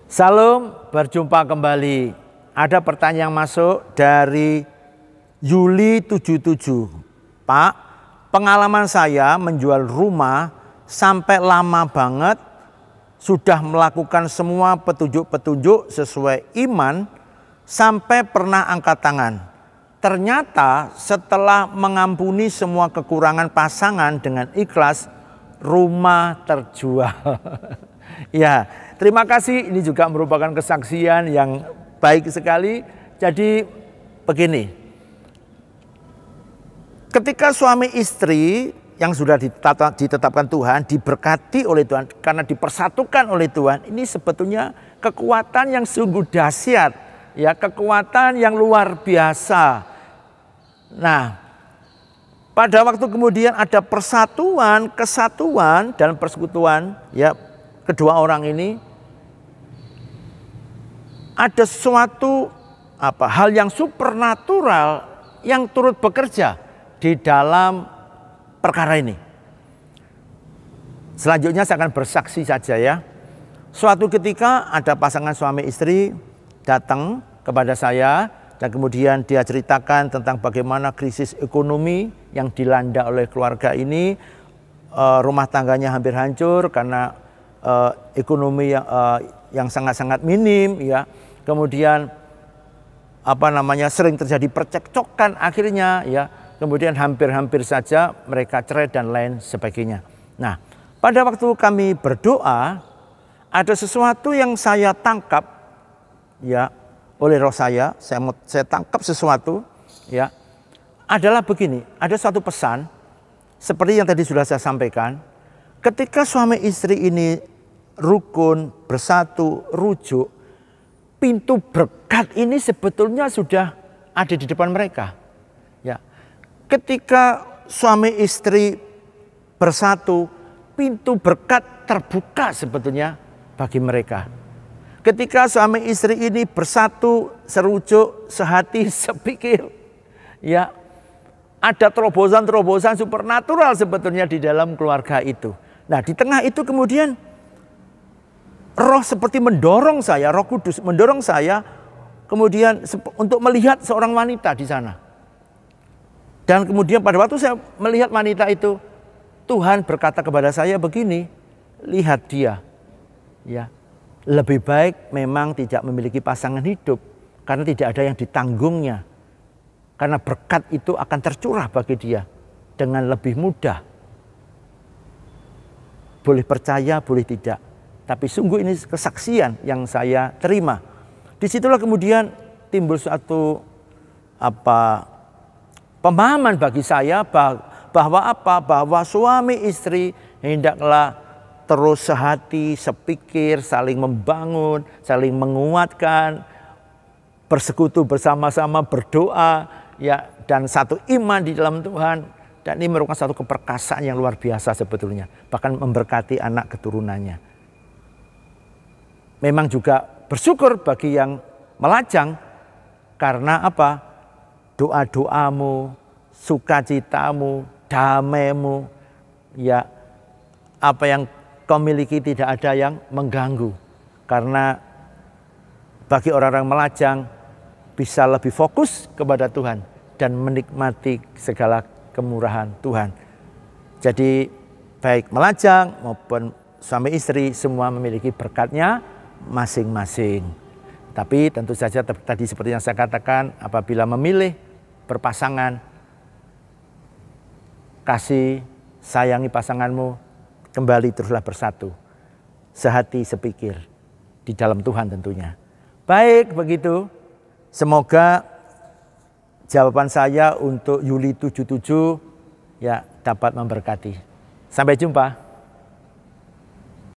Salam, berjumpa kembali. Ada pertanyaan masuk dari Yuli 77. Pak, pengalaman saya menjual rumah sampai lama banget, sudah melakukan semua petunjuk-petunjuk sesuai iman, sampai pernah angkat tangan. Ternyata setelah mengampuni semua kekurangan pasangan dengan ikhlas, rumah terjual. Ya, terima kasih. Ini juga merupakan kesaksian yang baik sekali. Jadi begini, ketika suami istri yang sudah ditetapkan Tuhan, diberkati oleh Tuhan, karena dipersatukan oleh Tuhan, ini sebetulnya kekuatan yang sungguh dahsyat, ya, kekuatan yang luar biasa. Nah, pada waktu kemudian ada persatuan, kesatuan dalam persekutuan, ya, kedua orang ini, ada sesuatu hal yang supernatural yang turut bekerja di dalam perkara ini. Selanjutnya saya akan bersaksi saja, ya. Suatu ketika ada pasangan suami istri datang kepada saya dan kemudian dia ceritakan tentang bagaimana krisis ekonomi yang dilanda oleh keluarga ini, rumah tangganya hampir hancur karena ekonomi yang sangat-sangat minim, ya. Kemudian sering terjadi percekcokan akhirnya, ya. Kemudian hampir-hampir saja mereka cerai dan lain sebagainya. Nah, pada waktu kami berdoa, ada sesuatu yang saya tangkap, ya, oleh roh saya tangkap sesuatu, ya. Adalah begini, ada satu pesan seperti yang tadi sudah saya sampaikan. Ketika suami istri ini rukun, bersatu, rujuk, pintu berkat ini sebetulnya sudah ada di depan mereka. Ya. Ketika suami istri bersatu, pintu berkat terbuka sebetulnya bagi mereka. Ketika suami istri ini bersatu, serujuk, sehati, sepikir, ya, ada terobosan-terobosan supernatural sebetulnya di dalam keluarga itu. Nah, di tengah itu kemudian roh seperti mendorong saya, Roh Kudus mendorong saya kemudian untuk melihat seorang wanita di sana. Dan kemudian pada waktu saya melihat wanita itu, Tuhan berkata kepada saya begini, lihat dia, ya, lebih baik memang tidak memiliki pasangan hidup karena tidak ada yang ditanggungnya. Karena berkat itu akan tercurah bagi dia dengan lebih mudah. Boleh percaya, boleh tidak. Tapi sungguh ini kesaksian yang saya terima. Disitulah kemudian timbul suatu pemahaman bagi saya bahwa suami istri hendaklah terus sehati, sepikir, saling membangun, saling menguatkan, bersekutu bersama-sama, berdoa, ya, dan satu iman di dalam Tuhan. Dan ini merupakan satu keperkasaan yang luar biasa sebetulnya. Bahkan memberkati anak keturunannya. Memang juga bersyukur bagi yang melajang. Karena apa? Doa-doamu, sukacitamu, damaimu, ya, apa yang kau miliki tidak ada yang mengganggu. Karena bagi orang-orang melajang bisa lebih fokus kepada Tuhan dan menikmati segala kemurahan Tuhan. Jadi baik melajang maupun suami istri semua memiliki berkatnya masing-masing. Tapi tentu saja tadi seperti yang saya katakan, apabila memilih berpasangan, kasih, sayangi pasanganmu, kembali teruslah bersatu. Sehati, sepikir di dalam Tuhan tentunya. Baik begitu. Semoga jawaban saya untuk Yuli 77 ya dapat memberkati. Sampai jumpa.